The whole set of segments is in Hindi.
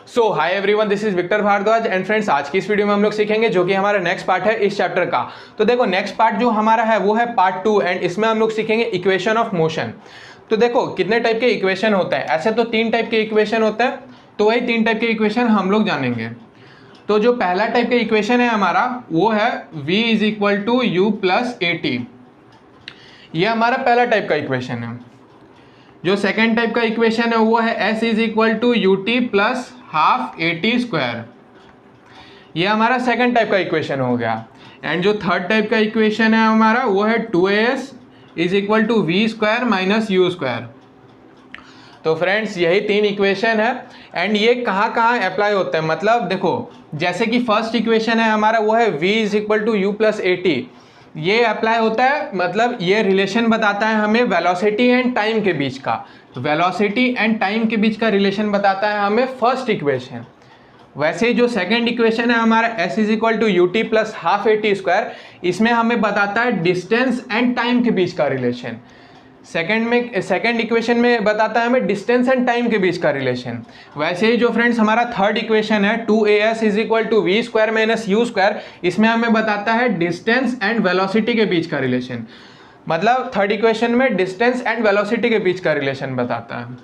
So hi everyone, this is Victor Bhardwaj and friends, आज की इस वीडियो में हम लोग सीखेंगे जो कि हमारा नेक्स्ट पार्ट है इस चैप्टर का। तो देखो नेक्स्ट पार्ट जो हमारा है वो है पार्ट 2 एंड इसमें हम लोग सीखेंगे इक्वेशन ऑफ मोशन। तो देखो कितने टाइप के इक्वेशन होते हैं, ऐसे तो 3 टाइप के इक्वेशन होते हैं, तो वही 3 टाइप के इक्वेशन हम लोग जानेंगे। तो जो पहला टाइप का इक्वेशन है हमारा वो है v is equal to u plus a t, ये हमारा पहला टाइप का इक्वेशन है। जो सेकेंड टाइप का इक्वेशन है वो है s is equal to u t plus half a t square, ये हमारा सेकेंड टाइप का इक्वेशन हो गया। एंड जो थर्ड टाइप का इक्वेशन है हमारा वो है 2as is equal to v square minus u square. तो फ्रेंड्स यही 3 इक्वेशन है एंड ये कहाँ कहाँ अप्लाई होते हैं, मतलब देखो जैसे कि फर्स्ट इक्वेशन है हमारा वो है v is equal to u plus a t, ये अप्लाई होता है, मतलब ये रिलेशन बताता है हमें वेलोसिटी एंड टाइम के बीच का। तो वेलोसिटी एंड टाइम के बीच का रिलेशन बताता है हमें फर्स्ट इक्वेशन। वैसे ही जो सेकंड इक्वेशन है हमारा s is equal to u t plus half a t square, इसमें हमें बताता है डिस्टेंस एंड टाइम के बीच का रिलेशन। सेकंड इक्वेशन में बताता है हमें डिस्टेंस एंड टाइम के बीच का रिलेशन। वैसे ही जो फ्रेंड्स हमारा थर्ड इक्वेशन है 2as is equal to v square minus u square, इसमें हमें बताता है डिस्टेंस एंड वेलोसिटी के बीच का रिलेशन। मतलब थर्ड इक्वेशन में डिस्टेंस एंड वेलोसिटी के बीच का रिलेशन बताता है।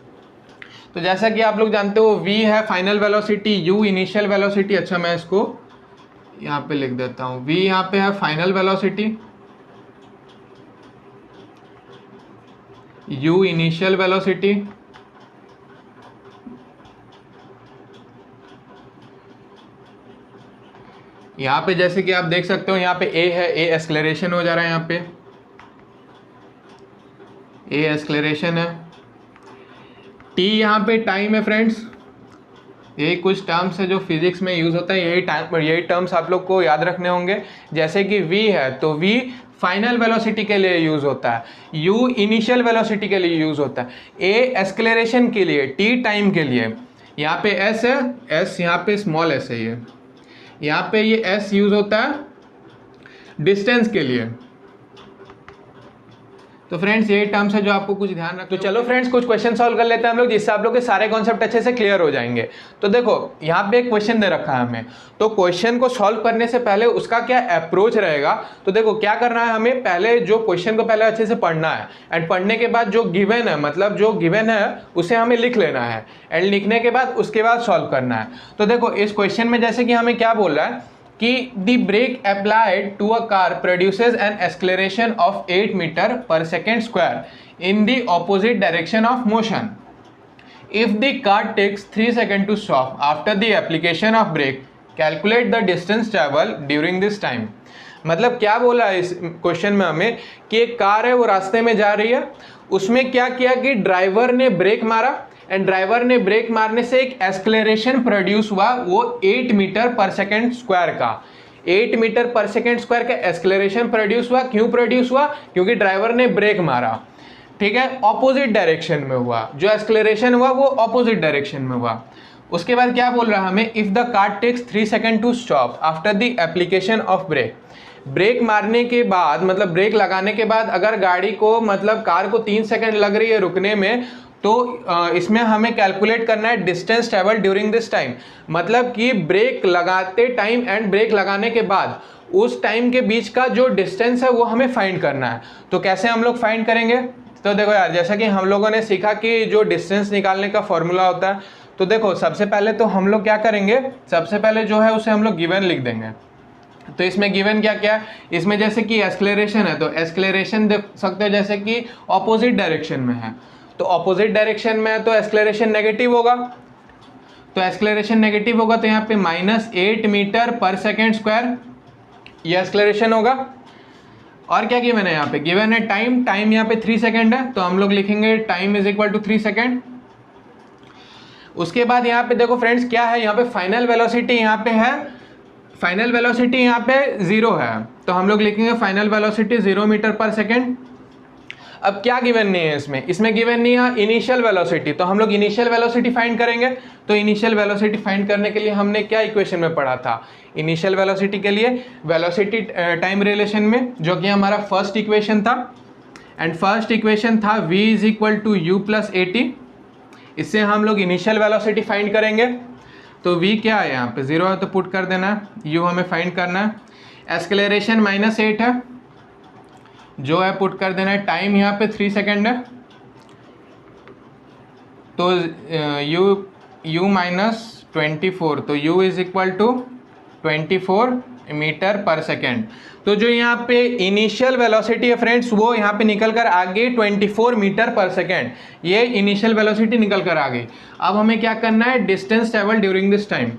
तो जैसा कि आप लोग जानते हो v है final velocity, u initial velocity. अच्छा मैं इसको यहाँ पे लिख देता हूँ, v यहाँ पे है final velocity, u initial velocity, यहाँ पे जैसे कि आप देख सकते हो यहाँ पे a है, a एक्सेलरेशन हो जा रहा है, यहाँ पे a एक्सेलरेशन है, t यहाँ पे टाइम है फ्रेंड्स। यही कुछ टर्म्स है जो फिजिक्स में यूज होता है, यही टर्म्स आप लोग को याद रखने होंगे। जैसे कि v है तो v फाइनल वेलोसिटी के लिए यूज होता है, u इनिशियल वेलोसिटी के लिए यूज होता है, a एक्सेलरेशन के लिए, t टाइम के लिए। यहाँ पे s है, s यहाँ पे स्मॉल s है, ये यहाँ पे ये s यूज होता है डिस्टेंस के लिए। तो फ्रेंड्स यही टर्म्स है जो आपको कुछ ध्यान रखना। तो चलो फ्रेंड्स कुछ क्वेश्चन सॉल्व कर लेते हैं हम लोग, जिससे आप लोग के सारे कॉन्सेप्ट अच्छे से क्लियर हो जाएंगे। तो देखो यहाँ पे एक क्वेश्चन दे रखा है हमें, तो क्वेश्चन को सॉल्व करने से पहले उसका क्या अप्रोच रहेगा। तो देखो क्या करना है, हमें पहले जो क्वेश्चन को पहले अच्छे से पढ़ना है एंड पढ़ने के बाद जो गिवन है, मतलब जो गिवन है उसे हमें लिख लेना है एंड लिखने के बाद उसके बाद सॉल्व करना है। तो देखो इस क्वेश्चन में जैसे कि हमें क्या बोल रहा है कि the brake applied to a car produces an acceleration of 8 meter per second square in the opposite direction of motion. If the car takes 3 seconds to stop after the application of brake, calculate the distance travel during this time. मतलब क्या बोला है इस क्वेश्चन में हमें कि एक कार है वो रास्ते में जा रही है, उसमें क्या किया कि ड्राइवर ने ब्रेक मारा एंड ड्राइवर ने ब्रेक मारने से एक एक्सेलरेशन प्रोड्यूस हुआ, वो 8 मीटर पर सेकेंड स्क्वायर का, 8 मीटर पर सेकेंड स्क्वायर का एक्सेलरेशन प्रोड्यूस हुआ। क्यों प्रोड्यूस हुआ? क्योंकि ड्राइवर ने ब्रेक मारा, ठीक है, ऑपोजिट डायरेक्शन में हुआ, जो एक्सेलरेशन हुआ वो ऑपोजिट डायरेक्शन में हुआ। उसके बाद क्या बोल रहा है हमें, if the car takes 3 second to stop after the application of brake, brake मारने के बाद, मतलब ब्रेक लगाने के बाद अगर गाड़ी को, मतलब कार को 3 सेकेंड लग रही है रुकने में, तो इसमें हमें कैलकुलेट करना है distance travel during this time. मतलब कि ब्रेक लगाते टाइम एंड ब्रेक लगाने के बाद उस टाइम के बीच का जो डिस्टेंस है वो हमें फाइंड करना है। तो कैसे हम लोग फाइंड करेंगे? तो देखो यार, जैसा कि हम लोगों ने सीखा कि जो डिस्टेंस निकालने का फॉर्मूला होता है, तो देखो सबसे पहले तो हम लोग क्या करेंगे, सबसे पहले जो है उसे हम लोग गिवन लिख देंगे। तो इसमें गिवन क्या क्या है, इसमें जैसे कि एक्सेलरेशन है तो एक्सेलरेशन देख सकते हो जैसे कि ऑपोजिट डायरेक्शन में है, तो ऑपोजिट डायरेक्शन में है तो एक्सेलरेशन नेगेटिव होगा। तो एक्सेलरेशन नेगेटिव होगा तो यहाँ पे -8 मीटर पर सेकेंड स्क्वायर ये एक्सेलरेशन होगा। और क्या गिवन है यहाँ पे, गिवन है टाइम, टाइम यहाँ पे 3 सेकेंड है, तो हम लोग लिखेंगे time is equal to 3 second. उसके बाद यहाँ पे देखो फ्रेंड्स क्या है, यहाँ पे फाइनल वेलोसिटी यहाँ पे है, फाइनल वेलोसिटी यहाँ पे 0 है, तो हम लोग लिखेंगे final velocity 0 metre per second. अब क्या गिवन नहीं है इसमें गिवन नहीं है इनिशियल वेलोसिटी, तो हम लोग इनिशियल वेलोसिटी फाइंड करेंगे। तो इनिशियल वेलोसिटी फाइंड करने के लिए हमने क्या इक्वेशन में पढ़ा था, इनिशियल वेलोसिटी के लिए वेलोसिटी टाइम रिलेशन में, जो कि हमारा फर्स्ट इक्वेशन था। एंड फर्स्ट इक्वेशन था v is equal to u plus a t, इससे हम लोग इनिशियल वेलोसिटी फाइंड करेंगे। तो v क्या है यहाँ पे 0 है तो पुट कर देना है, u हमें फाइंड करना है। एक्सेलरेशन -8 है जो है पुट कर देना है। टाइम यहाँ पे 3 सेकेंड है तो u -24 तो u is equal to 24 metre per second. तो जो यहाँ पे इनिशियल वेलोसिटी है फ्रेंड्स वो यहाँ पे निकल कर आ गई 24 मीटर पर सेकेंड, ये इनिशियल वेलोसिटी निकल कर आ गई। अब हमें क्या करना है, distance travel during this time,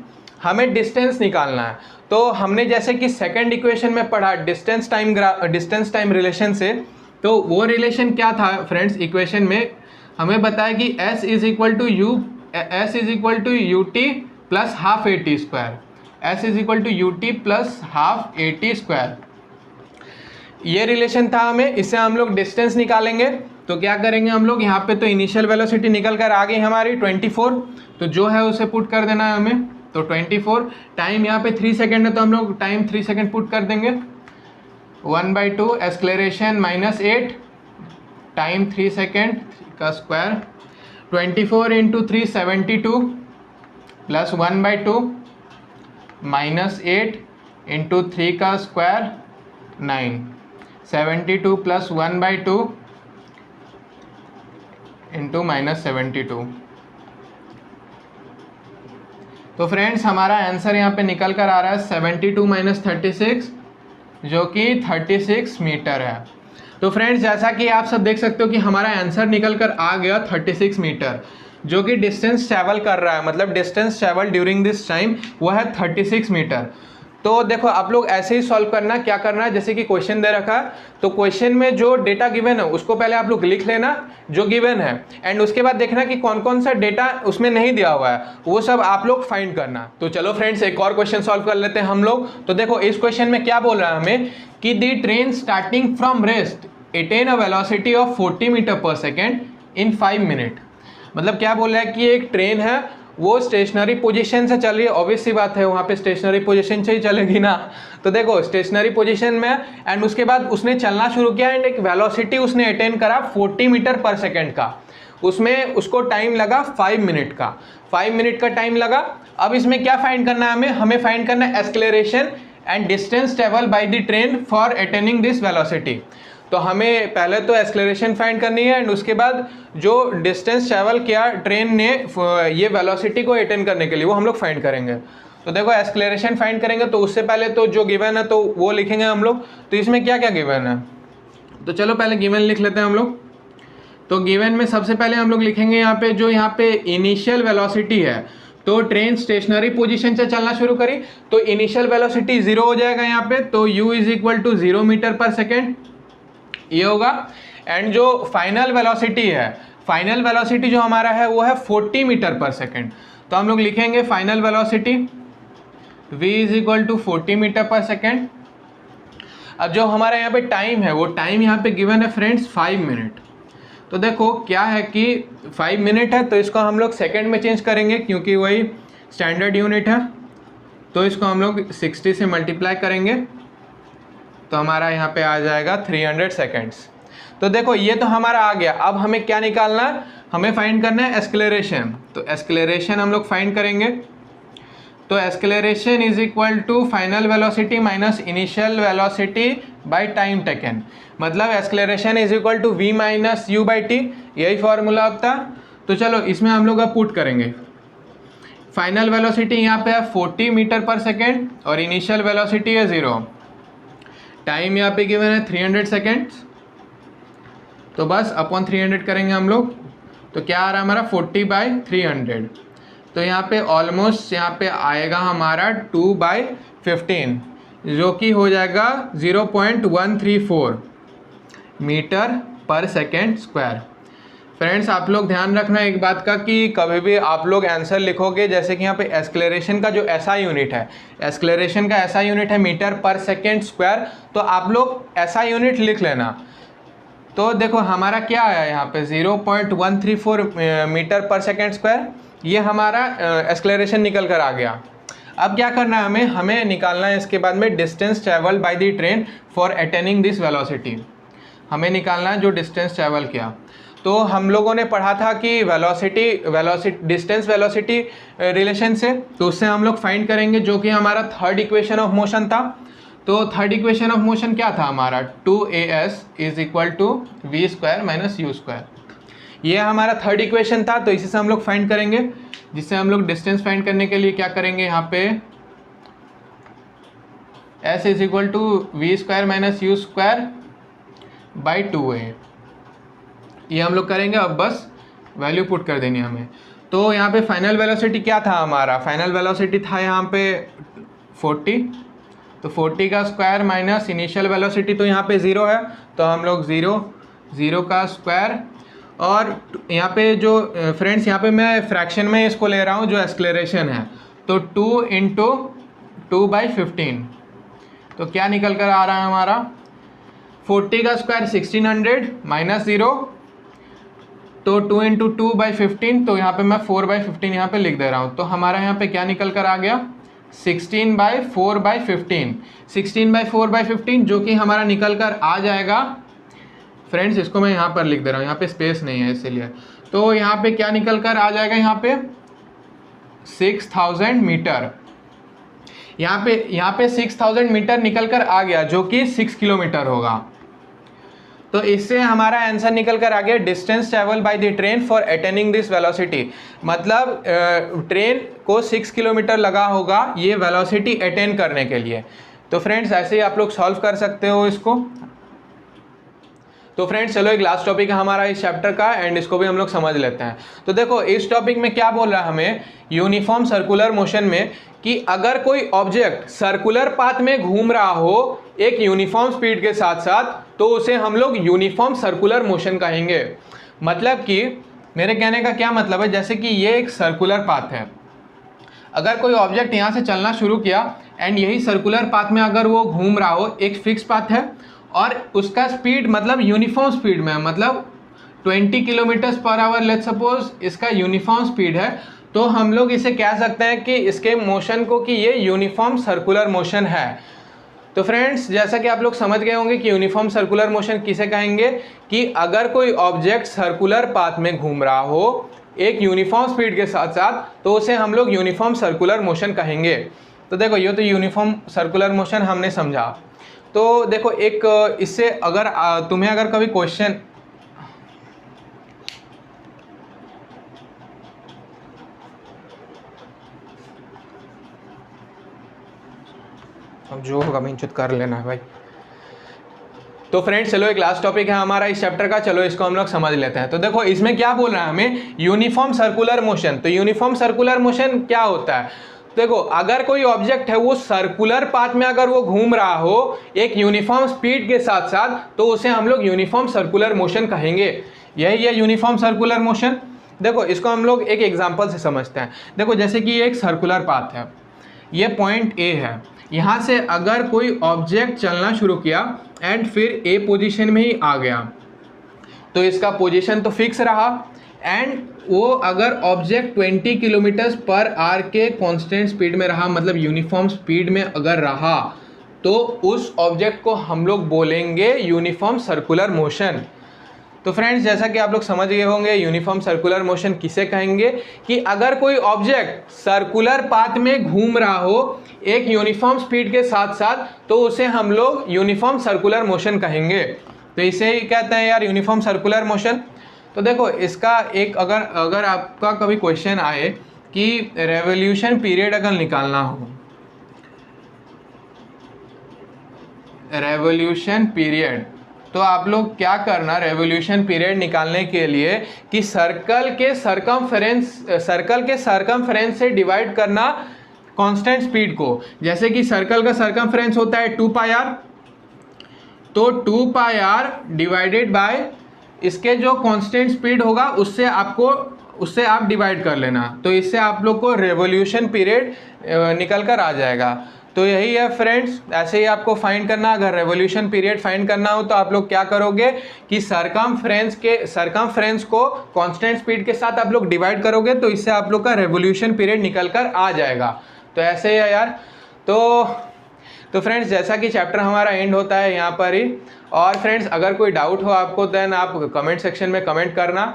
हमें डिस्टेंस निकालना है। तो हमने जैसे कि सेकंड इक्वेशन में पढ़ा डिस्टेंस टाइम रिलेशन से, तो वो रिलेशन क्या था फ्रेंड्स, इक्वेशन में हमें बताया कि s is equal to u t plus half a t square, s is equal to u t plus half a t square, ये रिलेशन था हमें। इससे हम लोग डिस्टेंस निकालेंगे। तो क्या करेंगे हम लोग, यहाँ पे तो इनिशियल वेलोसिटी निकल कर आ गई हमारी 24, तो जो है उसे पुट कर देना है हमें। तो 24, टाइम यहाँ पे 3 सेकेंड है तो हम लोग टाइम 3 सेकेंड पुट कर देंगे। 1/2 एक्सलेरेशन -8 टाइम 3 सेकेंड का स्क्वायर, 24 इंटू 3 72 प्लस 1/2 -8 इंटू 3 का स्क्वायर 9, 72 प्लस 1/2 इंटू -72। तो फ्रेंड्स हमारा आंसर यहाँ पे निकल कर आ रहा है 72 - 36 जो कि 36 मीटर है। तो फ्रेंड्स जैसा कि आप सब देख सकते हो कि हमारा आंसर निकल कर आ गया 36 मीटर, जो कि डिस्टेंस ट्रैवल कर रहा है, मतलब distance travel during this time वो है 36 मीटर। तो देखो आप लोग ऐसे ही सॉल्व करना, क्या करना है, जैसे कि क्वेश्चन दे रखा है तो क्वेश्चन में जो डेटा गिवन है उसको पहले आप लोग लिख लेना जो गिवन है, एंड उसके बाद देखना कि कौन कौन सा डेटा उसमें नहीं दिया हुआ है वो सब आप लोग फाइंड करना। तो चलो फ्रेंड्स एक और क्वेश्चन सॉल्व कर लेते हैं हम लोग। तो देखो इस क्वेश्चन में क्या बोल रहा है हमें कि the train starting from rest attain a velocity of 40 metre per second in 5 minute. मतलब क्या बोल रहा है कि एक ट्रेन है वो स्टेशनरी पोजीशन से चल रही है, ऑब्वियस सी बात है वहाँ पे स्टेशनरी पोजीशन से ही चलेगी ना। तो देखो स्टेशनरी पोजीशन में एंड उसके बाद उसने चलना शुरू किया एंड एक वेलोसिटी उसने अटेन करा 40 मीटर पर सेकेंड का, उसमें उसको टाइम लगा 5 मिनट का, 5 मिनट का टाइम लगा। अब इसमें क्या फाइंड करना है हमें फाइंड करना है acceleration and distance travel by the train for attaining this velocity. तो हमें पहले तो एक्सेलरेशन फाइंड करनी है एंड उसके बाद जो डिस्टेंस ट्रैवल किया ट्रेन ने ये वेलोसिटी को अटेन करने के लिए वो हम लोग फाइंड करेंगे। तो देखो एक्सेलरेशन फाइंड करेंगे तो उससे पहले तो जो गिवन है तो वो लिखेंगे हम लोग। तो इसमें क्या क्या गिवन है, तो चलो पहले गिवन लिख लेते हैं हम लोग। तो गिवन में सबसे पहले हम लोग लिखेंगे यहाँ पे जो यहाँ पे इनिशियल वेलोसिटी है, तो ट्रेन स्टेशनरी पोजीशन से चलना शुरू करी तो इनिशियल वेलोसिटी 0 हो जाएगा यहाँ पे, तो u is equal to 0 metre per second ये होगा। एंड जो फाइनल वेलोसिटी है, फाइनल वेलोसिटी जो हमारा है वो है 40 मीटर पर सेकेंड। तो हम लोग लिखेंगे final velocity v is equal to 40 metre per second. अब जो हमारा यहाँ पे टाइम है वो टाइम यहाँ पे गिवन है फ्रेंड्स 5 मिनट। तो देखो क्या है कि 5 मिनट है तो इसको हम लोग सेकेंड में चेंज करेंगे क्योंकि वही स्टैंडर्ड यूनिट है। तो इसको हम लोग 60 से मल्टीप्लाई करेंगे तो हमारा यहाँ पे आ जाएगा 300 सेकेंड्स। तो देखो ये तो हमारा आ गया। अब हमें क्या निकालना है, हमें फाइंड करना है एक्सेलरेशन। तो एक्सेलरेशन हम लोग फाइंड करेंगे। तो acceleration is equal to final velocity minus initial velocity by time taken, मतलब acceleration is equal to v minus u by t, यही फॉर्मूला अब था। तो चलो इसमें हम लोग अब पुट करेंगे। फाइनल वेलोसिटी यहाँ पे है 40 मीटर पर सेकेंड और इनिशियल वेलोसिटी है 0, टाइम यहाँ पे गिवन है 300 सेकेंड्स। तो बस अपॉन 300 करेंगे हम लोग, तो क्या आ रहा है हमारा 40/300। तो यहाँ पे ऑलमोस्ट यहाँ पे आएगा हमारा 2/15 जो कि हो जाएगा 0.134 metre per second square. Friends आप लोग ध्यान रखना एक बात का कि कभी भी आप लोग आंसर लिखोगे, जैसे कि यहाँ पे एक्सेलरेशन का जो एसआई यूनिट है, एक्सेलरेशन का एसआई यूनिट है मीटर पर सेकेंड स्क्वायर, तो आप लोग एसआई यूनिट लिख लेना। तो देखो हमारा क्या आया यहाँ पे 0.134 मीटर पर सेकेंड स्क्वायर, ये हमारा एक्सेलरेशन निकल कर आ गया। अब क्या करना है हमें निकालना है इसके बाद में distance travel by the train for attaining this velocity, हमें निकालना है जो डिस्टेंस ट्रैवल किया। तो हम लोगों ने पढ़ा था कि डिस्टेंस वेलोसिटी रिलेशन से, तो उससे हम लोग फाइंड करेंगे, जो कि हमारा थर्ड इक्वेशन ऑफ मोशन था। तो थर्ड इक्वेशन ऑफ मोशन क्या था हमारा, 2as is equal to v square minus u square, ये हमारा थर्ड इक्वेशन था। तो इसी से हम लोग फाइंड करेंगे, जिससे हम लोग डिस्टेंस फाइंड करने के लिए क्या करेंगे, यहाँ पे s is equal to v square minus u square by 2a, ये हम लोग करेंगे। अब बस वैल्यू पुट कर देनी हमें। तो यहाँ पे फाइनल वेलोसिटी क्या था हमारा, फाइनल वेलोसिटी था यहाँ पे 40, तो 40 का स्क्वायर माइनस इनिशियल वेलोसिटी, तो यहाँ पे 0 है, तो हम लोग 0 का स्क्वायर, और यहाँ पे जो फ्रेंड्स यहाँ पे मैं फ्रैक्शन में इसको ले रहा हूँ जो एक्सलेरेशन है, तो 2 इंटू 2/15, तो क्या निकल कर आ रहा है हमारा, 40 का स्क्वायर 1600 माइनस 0, तो 2 इंटू 2/15, तो यहाँ पे मैं 4/15 यहाँ पे लिख दे रहा हूँ। तो हमारा यहाँ पे क्या निकल कर आ गया, 16/4/15, 16/4/15, जो कि हमारा निकल कर आ जाएगा फ्रेंड्स, इसको मैं यहाँ पर लिख दे रहा हूँ, यहाँ पे स्पेस नहीं है इसीलिए। तो यहाँ पे क्या निकल कर आ जाएगा, यहाँ पे 6000 मीटर, यहाँ पे 6000 मीटर निकल कर आ गया, जो कि 6 किलोमीटर होगा। तो इससे हमारा आंसर निकल कर आ गया, distance travel by the train for attaining this velocity, मतलब ट्रेन को 6 किलोमीटर लगा होगा ये वेलोसिटी अटेन करने के लिए। तो फ्रेंड्स ऐसे ही आप लोग सॉल्व कर सकते हो इसको। तो फ्रेंड्स चलो एक लास्ट टॉपिक है हमारा इस चैप्टर का, एंड इसको भी हम लोग समझ लेते हैं। तो देखो इस टॉपिक में क्या बोल रहा है हमें, यूनिफॉर्म सर्कुलर मोशन में, कि अगर कोई ऑब्जेक्ट सर्कुलर पाथ में घूम रहा हो एक यूनिफॉर्म स्पीड के साथ साथ, तो उसे हम लोग यूनिफॉर्म सर्कुलर मोशन कहेंगे। मतलब कि मेरे कहने का क्या मतलब है, जैसे कि ये एक सर्कुलर पाथ है, अगर कोई ऑब्जेक्ट यहाँ से चलना शुरू किया एंड यही सर्कुलर पाथ में अगर वो घूम रहा हो, एक फिक्स पाथ है और उसका स्पीड मतलब यूनिफॉर्म स्पीड में, मतलब 20 kilometres per hour let's suppose इसका यूनिफॉर्म स्पीड है, तो हम लोग इसे कह सकते हैं कि इसके मोशन को कि ये यूनिफॉर्म सर्कुलर मोशन है। तो फ्रेंड्स जैसा कि आप लोग समझ गए होंगे कि यूनिफॉर्म सर्कुलर मोशन किसे कहेंगे, कि अगर कोई ऑब्जेक्ट सर्कुलर पाथ में घूम रहा हो एक यूनिफॉर्म स्पीड के साथ साथ, तो उसे हम लोग यूनिफॉर्म सर्कुलर मोशन कहेंगे। तो देखो ये तो यूनिफॉर्म सर्कुलर मोशन हमने समझा। तो देखो एक इससे अगर तुम्हें अगर कभी क्वेश्चन, अब जो होगा मैं इंचित कर लेना है भाई। तो फ्रेंड्स चलो एक लास्ट टॉपिक है हमारा इस चैप्टर का, चलो इसको हम लोग समझ लेते हैं। तो देखो इसमें क्या बोल रहा है हमें, यूनिफॉर्म सर्कुलर मोशन। तो यूनिफॉर्म सर्कुलर मोशन क्या होता है, देखो अगर कोई ऑब्जेक्ट है वो सर्कुलर पाथ में अगर वो घूम रहा हो एक यूनिफॉर्म स्पीड के साथ साथ, तो उसे हम लोग यूनिफॉर्म सर्कुलर मोशन कहेंगे। यही है यूनिफॉर्म सर्कुलर मोशन। देखो इसको हम लोग एक एग्जांपल से समझते हैं। देखो जैसे कि ये एक सर्कुलर पाथ है, ये पॉइंट ए है, यहाँ से अगर कोई ऑब्जेक्ट चलना शुरू किया एंड फिर ए पोजीशन में ही आ गया, तो इसका पोजीशन तो फिक्स रहा, एंड वो अगर ऑब्जेक्ट 20 किलोमीटर्स पर आवर के कांस्टेंट स्पीड में रहा, मतलब यूनिफॉर्म स्पीड में अगर रहा, तो उस ऑब्जेक्ट को हम लोग बोलेंगे यूनिफॉर्म सर्कुलर मोशन। तो फ्रेंड्स जैसा कि आप लोग समझ गए होंगे यूनिफॉर्म सर्कुलर मोशन किसे कहेंगे, कि अगर कोई ऑब्जेक्ट सर्कुलर पाथ में घूम रहा हो एक यूनिफॉर्म स्पीड के साथ साथ, तो उसे हम लोग यूनिफॉर्म सर्कुलर मोशन कहेंगे। तो इसे ही कहते हैं यार यूनिफॉर्म सर्कुलर मोशन। तो देखो इसका एक अगर आपका कभी क्वेश्चन आए कि रेवोल्यूशन पीरियड अगर निकालना हो, रेवोल्यूशन पीरियड, तो आप लोग क्या करना रेवोल्यूशन पीरियड निकालने के लिए, कि सर्कल के सरकमफेरेंस से डिवाइड करना कांस्टेंट स्पीड को। जैसे कि सर्कल का सरकमफेरेंस होता है 2πr, तो 2πr डिवाइडेड बाय इसके जो कांस्टेंट स्पीड होगा उससे आप डिवाइड कर लेना, तो इससे आप लोग को रेवोल्यूशन पीरियड निकल कर आ जाएगा। तो यही है फ्रेंड्स, ऐसे ही आपको फाइंड करना, अगर रेवोल्यूशन पीरियड फाइंड करना हो तो आप लोग क्या करोगे कि सरकमफ्रेंस को कांस्टेंट स्पीड के साथ आप लोग डिवाइड करोगे, तो इससे आप लोग का रेवोल्यूशन पीरियड निकल कर आ जाएगा। तो ऐसे ही है यार। तो तो फ्रेंड्स जैसा कि चैप्टर हमारा एंड होता है यहाँ पर ही। और फ्रेंड्स अगर कोई डाउट हो आपको देन आप कमेंट सेक्शन में कमेंट करना।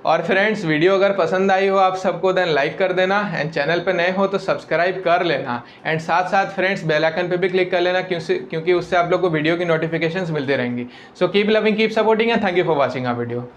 और फ्रेंड्स वीडियो अगर पसंद आई हो आप सबको देन लाइक कर देना, एंड चैनल पे नए हो तो सब्सक्राइब कर लेना, एंड साथ साथ फ्रेंड्स बेल आइकन पे भी क्लिक कर लेना क्योंकि उससे आप लोग को वीडियो की नोटिफिकेशंस मिलती रहेंगी। So keep loving, keep supporting and thank you for watching our video.